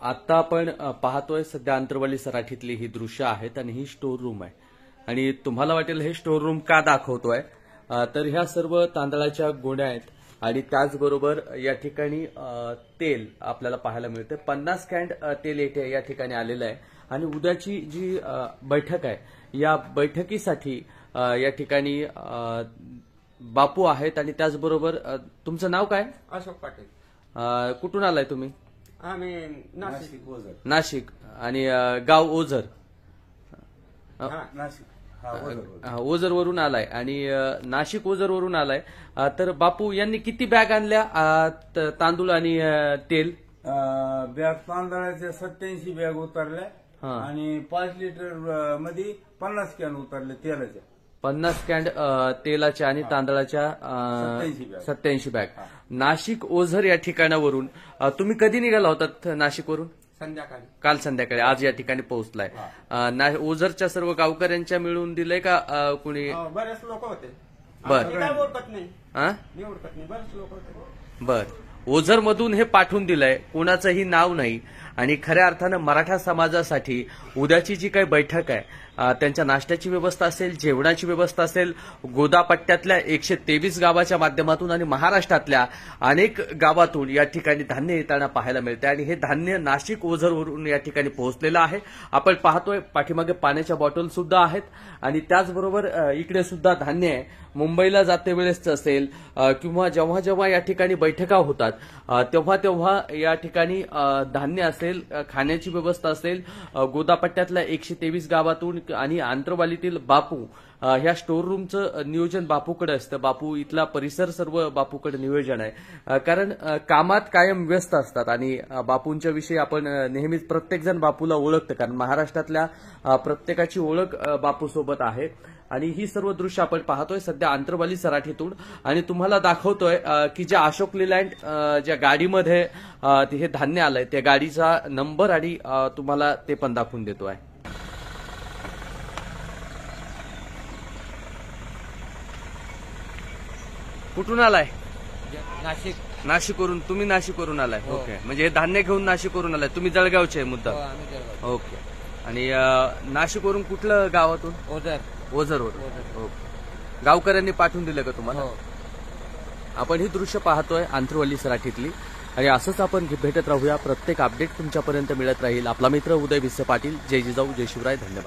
आता आपण पाहतोय सध्या आंतरवाली सराठीतली ही दृश्य आहेत आणि ही स्टोर रूम आहे आणि तुम्हाला वाटेल हे स्टोर रूम का दाखवतोय तर ह्या सर्व तांदळाच्या गोण्या आहेत आणि त्याचबरोबर या ठिकाणी तेल आपल्याला पाहायला मिळते 50 कॅन तेल येथे या ठिकाणी आलेलं आहे आणि उद्याची जी बैठक आहे या बैठकीसाठी या ठिकाणी बापू आहेत आणि त्याचबरोबर तुमचं नाव काय? अशोक पाटील. कुठून आलाय तुम्ही? आम्ही नाशिक. नाशिक आणि गाव ओझर. ओझर वरून आलाय आणि नाशिक ओझर वरून आलाय. तर बापू यांनी किती बॅग आणल्या तांदूळ आणि तेल? बॅग तांदळाच्या 87 बॅग उतरल्या आणि 5 लिटर मध्ये 50 कॅन उतरले तेलाच्या. 50 कॅन तेलाच्या आणि तांदळाच्या 87 बॅग. नाशिक ओझर या ठिकाणावरून तुम्ही कधी निघाला होतात नाशिकवरून? संध्याकाळी. काल संध्याकाळी. आज या ठिकाणी पोहोचलाय. ओझरच्या सर्व गावकऱ्यांच्या मिळून दिलंय का कुणी? बरेच लोक होते. बर. काय ओळखत नाही. मी ओळखत नाही. बरेच लोक होते. बर. ओझर मधून हे पाठवून दिलंय, कोणाचंही नाव नाही आणि खऱ्या अर्थानं मराठा समाजासाठी उद्याची जी काही बैठक आहे त्यांच्या नाश्त्याची व्यवस्था असेल, जेवणाची व्यवस्था असेल, गोदापट्ट्यातल्या 123 गावाच्या माध्यमातून आणि महाराष्ट्रातल्या अनेक गावातून या ठिकाणी धान्य येताना पाहायला मिळते आणि हे धान्य नाशिक ओझरवरून या ठिकाणी पोहोचलेलं आहे. आपण पाहतोय पाठीमागे पाण्याच्या बॉटल सुद्धा आहेत आणि त्याचबरोबर इकडे सुद्धा धान्य आहे. मुंबईला जाते वेळेस असेल किंवा जेव्हा जेव्हा या ठिकाणी बैठका होतात तेव्हा तेव्हा या ठिकाणी धान्य असेल, खाण्याची व्यवस्था असेल, गोदापट्ट्यातल्या 123 गावातून आणि आंतरवालीतील बापू ह्या स्टोर रूमचं नियोजन बापूकडे असतं. बापू इथला परिसर सर्व बापूकडे नियोजन आहे कारण कामात कायम व्यस्त असतात आणि बापूंच्या विषयी आपण नेहमीच प्रत्येकजण बापूला ओळखतं कारण महाराष्ट्रातल्या प्रत्येकाची ओळख बापूसोबत आहे. आणि ही सर्व दृश्य आपण पाहतोय सध्या आंतरवाली सराठीतून आणि तुम्हाला दाखवतोय की ज्या अशोक लेलँड ज्या गाडीमध्ये हे धान्य आलंय त्या गाडीचा नंबर आणि तुम्हाला ते पण दाखवून देतोय. कुठून आलाय? नाशिक. नाशिकवरून. तुम्ही नाशिकवरून आलाय? ओके. म्हणजे हे धान्य घेऊन नाशिकवरून आलाय. तुम्ही जळगावचे आहे मुद्दा? ओके. आणि नाशिकवरून कुठलं गावातून? ओझर. ओझरवरून. ओके. गावकऱ्यांनी पाठवून दिलं का तुम्हाला? आपण ही दृश्य पाहतोय आंतरवाली सराठीतली आणि असंच आपण भेटत राहूया. प्रत्येक अपडेट तुमच्यापर्यंत मिळत राहील. आपला मित्र उदय भिसे पाटील. जय जिजाऊ जय शिवराय. धन्यवाद.